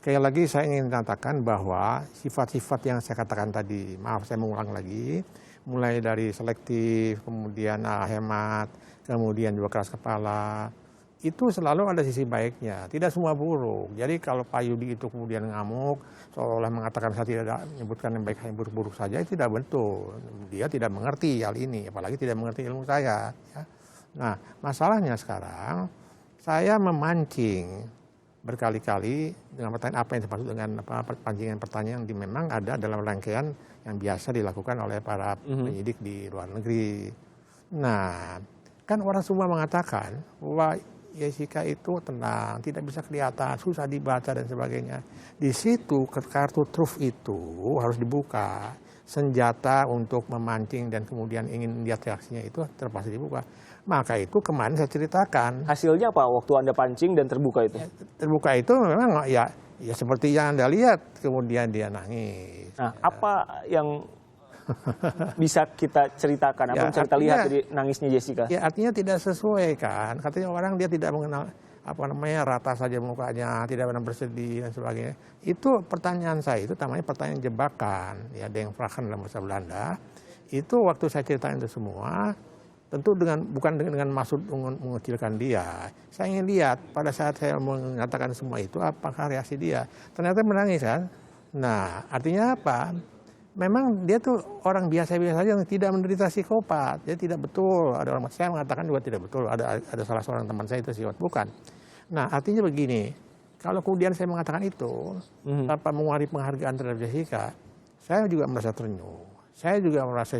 sekali lagi saya ingin katakan bahwa sifat-sifat yang saya katakan tadi, maaf saya mengulang lagi, mulai dari selektif, kemudian hemat, kemudian juga keras kepala, itu selalu ada sisi baiknya, tidak semua buruk. Jadi kalau Pak Yudi itu kemudian ngamuk, seolah-olah mengatakan saya tidak menyebutkan yang baik hanya buruk-buruk saja, itu tidak betul. Dia tidak mengerti hal ini, apalagi tidak mengerti ilmu saya. Ya. Nah, masalahnya sekarang, saya memancing berkali-kali dengan pertanyaan apa yang dimaksud dengan pancingan pertanyaan yang memang ada dalam rangkaian yang biasa dilakukan oleh para penyidik di luar negeri. Nah, kan orang semua mengatakan bahwa Jessica itu tenang, tidak bisa kelihatan, susah dibaca dan sebagainya. Di situ kartu truf itu harus dibuka. Senjata untuk memancing dan kemudian ingin lihat reaksinya itu terpaksa dibuka. Maka itu kemarin saya ceritakan. Hasilnya apa waktu Anda pancing dan terbuka itu? Ya, terbuka itu memang ya seperti yang Anda lihat, kemudian dia nangis. Nah, apa yang bisa kita ceritakan? Apa Ya, yang bisa kita lihat dari nangisnya Jessica? Ya artinya tidak sesuai kan. Katanya orang dia tidak mengenal rata saja mukanya, tidak pernah bersedih dan sebagainya. Itu pertanyaan saya itu namanya pertanyaan jebakan. Ya, ada yang fragen dalam bahasa Belanda. Itu waktu saya ceritain itu semua, tentu bukan dengan maksud mengecilkan dia. Saya ingin lihat pada saat saya mengatakan semua itu apakah reaksi dia. Ternyata menangis kan. Nah, artinya apa? Memang dia tuh orang biasa-biasa saja yang tidak menderita psikopat. Dia tidak betul. Ada orang saya mengatakan juga tidak betul. Ada salah seorang teman saya itu psikopat, bukan. Nah, artinya begini, kalau kemudian saya mengatakan itu tanpa menguari penghargaan terhadap Jessica, saya juga merasa terenyuh. Saya juga merasa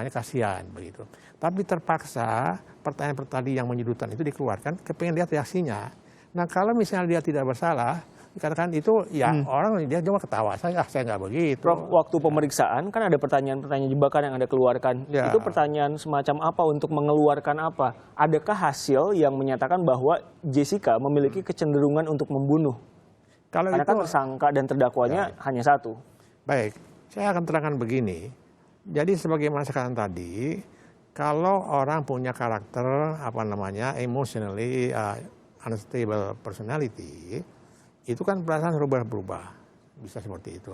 kasihan begitu. Tapi terpaksa pertanyaan-pertanyaan yang menyudutkan itu dikeluarkan, kepengen lihat reaksinya. Nah, kalau misalnya dia tidak bersalah, dikatakan itu ya orang dia cuma ketawa. Saya nggak begitu. Prof, waktu pemeriksaan kan ada pertanyaan-pertanyaan jebakan yang Anda keluarkan. Ya. Itu pertanyaan semacam apa untuk mengeluarkan apa? Adakah hasil yang menyatakan bahwa Jessica memiliki kecenderungan untuk membunuh? Karena kan tersangka dan terdakwanya hanya satu. Baik, saya akan terangkan begini. Jadi sebagaimana saya katakan tadi, kalau orang punya karakter emotionally unstable personality, itu kan perasaan berubah-ubah, bisa seperti itu.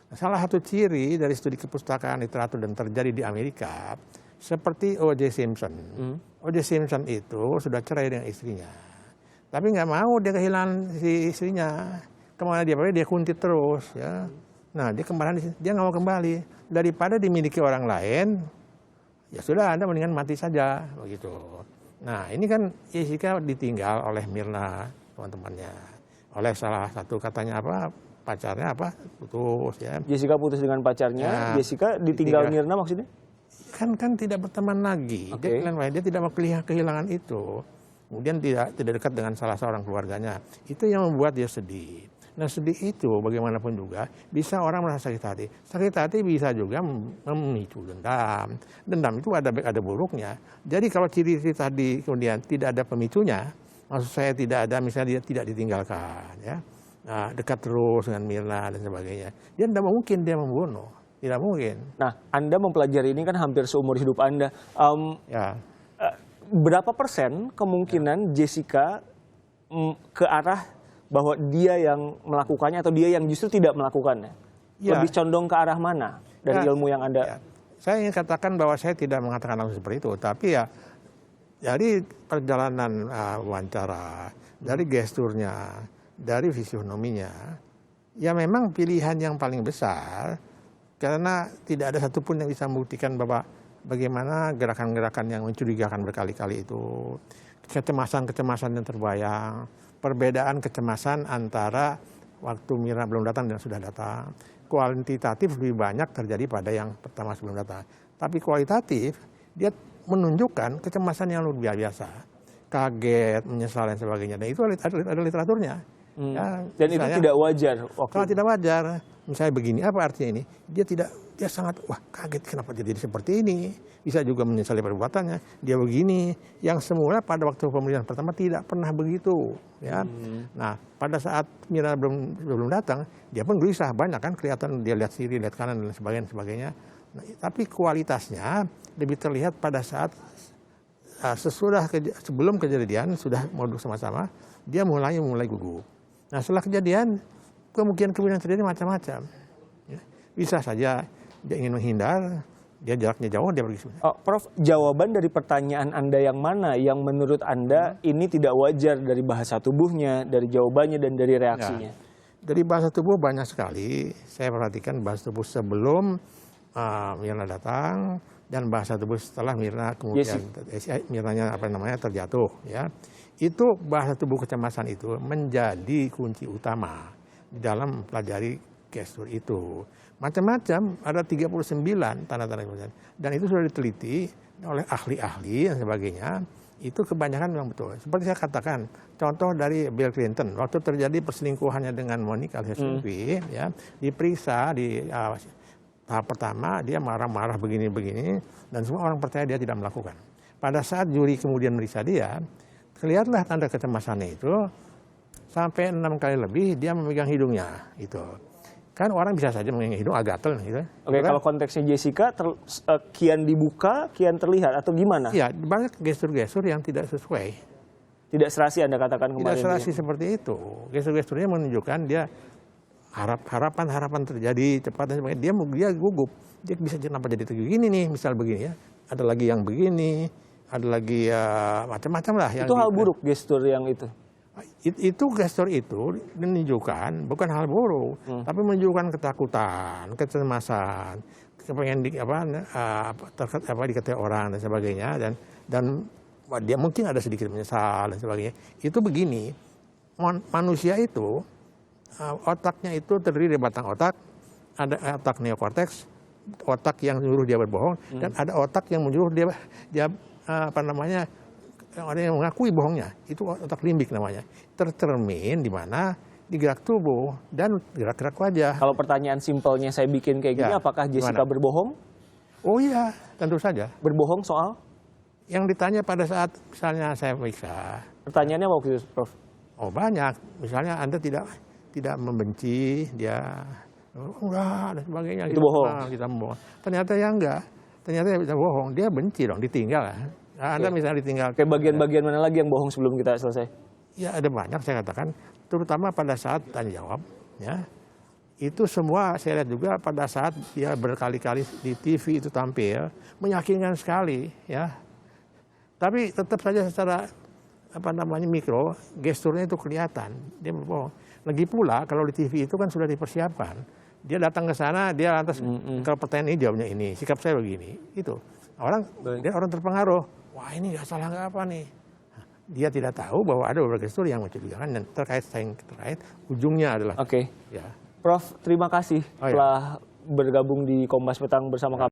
Nah, salah satu ciri dari studi kepustakaan literatur dan terjadi di Amerika, seperti O.J. Simpson. O.J. Simpson itu sudah cerai dengan istrinya, tapi nggak mau dia kehilangan si istrinya. Kemana dia pergi, dia kuntit terus. Ya. Nah, dia nggak mau kembali. Daripada dimiliki orang lain, ya sudah, Anda mendingan mati saja, begitu. Nah, ini kan Jessica ditinggal oleh Mirna, teman-temannya. Oleh salah satu katanya pacarnya putus ya. Jessica putus dengan pacarnya, Jessica ditinggal Mirna maksudnya? Kan tidak berteman lagi. Okay. Dia tidak mau kehilangan itu. Kemudian tidak dekat dengan salah seorang keluarganya. Itu yang membuat dia sedih. Nah, sedih itu bagaimanapun juga bisa orang merasa sakit hati. Sakit hati bisa juga memicu dendam. Dendam itu ada baik ada buruknya. Jadi kalau ciri-ciri tadi kemudian tidak ada pemicunya, maksud saya tidak ada misalnya dia tidak ditinggalkan, ya, nah, dekat terus dengan Mirna dan sebagainya. Dia tidak mungkin dia membunuh, tidak mungkin. Nah, Anda mempelajari ini kan hampir seumur hidup Anda. Berapa persen kemungkinan Jessica ke arah bahwa dia yang melakukannya atau dia yang justru tidak melakukannya? Ya. Lebih condong ke arah mana dari ilmu yang Anda? Ya. Saya ingin katakan bahwa saya tidak mengatakan langsung seperti itu, tapi ya dari perjalanan wawancara, dari gesturnya, dari fisionominya, ya memang pilihan yang paling besar karena tidak ada satupun yang bisa membuktikan bahwa bagaimana gerakan-gerakan yang mencurigakan berkali-kali itu, kecemasan-kecemasan yang terbayang, perbedaan kecemasan antara waktu Mirna belum datang dan sudah datang. Kuantitatif lebih banyak terjadi pada yang pertama sebelum datang. Tapi kualitatif, dia menunjukkan kecemasan yang luar biasa. Kaget, menyesal dan sebagainya. Dan itu ada literaturnya. Ya, dan misalnya, itu tidak wajar? Kalau tidak wajar, misalnya begini, apa artinya ini? Dia sangat, kaget kenapa dia jadi seperti ini. Bisa juga menyesali perbuatannya. Dia begini, yang semula pada waktu pemilihan pertama tidak pernah begitu. Ya. Nah, pada saat Mirna belum datang, dia pun gelisah banyak kan, kelihatan dia lihat kiri, lihat kanan dan sebagainya. Nah, tapi kualitasnya lebih terlihat pada saat sebelum kejadian sudah mau duduk sama-sama, dia mulai gugup. Nah, setelah kejadian kemungkinan terjadi macam-macam. Ya. Bisa saja dia ingin menghindar, dia jaraknya jauh, dia pergi sebenarnya. Prof, jawaban dari pertanyaan Anda yang mana yang menurut Anda ini tidak wajar dari bahasa tubuhnya, dari jawabannya, dan dari reaksinya? Ya. Dari bahasa tubuh banyak sekali. Saya perhatikan bahasa tubuh sebelum Mirna datang dan bahasa tubuh setelah Mirna kemudian Mirnanya terjatuh. Ya. Itu bahasa tubuh kecemasan itu menjadi kunci utama di dalam pelajari gestur itu. Macam-macam, ada 39 tanda-tanda kecemasan. Dan itu sudah diteliti oleh ahli-ahli dan sebagainya. Itu kebanyakan memang betul. Seperti saya katakan, contoh dari Bill Clinton. Waktu terjadi perselingkuhannya dengan Monica Lewinsky, ya, diperiksa di tahap pertama, dia marah-marah begini-begini, dan semua orang percaya dia tidak melakukan. Pada saat juri kemudian meriksa dia, kelihatlah tanda kecemasannya itu, sampai 6 kali lebih dia memegang hidungnya. Itu. Kan orang bisa saja memegang hidung agak gatel gitu. Oke, kalau konteksnya Jessica kian dibuka, kian terlihat atau gimana? Iya, banyak gestur-gestur yang tidak sesuai. Tidak serasi Anda katakan kemarin. Tidak serasi seperti itu. Gestur-gesturnya menunjukkan dia harapan terjadi cepat dan sebagainya. Dia gugup. Dia bisa kenapa jadi begini nih, misal begini ya. Ada lagi yang begini, ada lagi macam-macam lah. Itu hal buruk gestur yang itu. Itu gestur itu menunjukkan bukan hal buruk, tapi menunjukkan ketakutan, kecemasan, kepengen diketahui orang dan sebagainya, dan dia mungkin ada sedikit menyesal dan sebagainya. Itu begini, manusia itu otaknya itu terdiri dari batang otak, ada otak neokorteks, otak yang menyuruh dia berbohong, dan ada otak yang menyuruh dia ada yang mengakui bohongnya, itu otak limbik namanya. Tercermin di mana? Di gerak tubuh dan gerak-gerak wajah. Kalau pertanyaan simpelnya saya bikin kayak gini, apakah Jessica berbohong? Oh iya, tentu saja. Berbohong soal? Yang ditanya pada saat misalnya saya periksa. Pertanyaannya waktu itu, Prof? Oh banyak. Misalnya Anda tidak membenci dia, enggak dan sebagainya. Itu bohong. Kita bohong. Ternyata ya enggak. Ternyata dia bisa bohong. Dia benci dong, ditinggal. Nah, Anda misalnya ditinggal. Kayak bagian-bagian mana lagi yang bohong sebelum kita selesai? Ya ada banyak saya katakan, terutama pada saat tanya jawab. Ya, itu semua saya lihat juga pada saat dia berkali-kali di TV itu tampil, meyakinkan sekali. Ya, tapi tetap saja secara mikro, gesturnya itu kelihatan. Dia berbohong. Lagi pula kalau di TV itu kan sudah dipersiapkan. Dia datang ke sana, dia lantas kalau pertanyaan ini jawabnya ini, sikap saya begini. Itu orang terpengaruh. Wah ini nggak salah nggak apa nih. Dia tidak tahu bahwa ada beberapa gestur yang mencurigakan dan terkait ujungnya adalah. Oke. Ya. Prof, terima kasih telah bergabung di Kompas Petang bersama kami.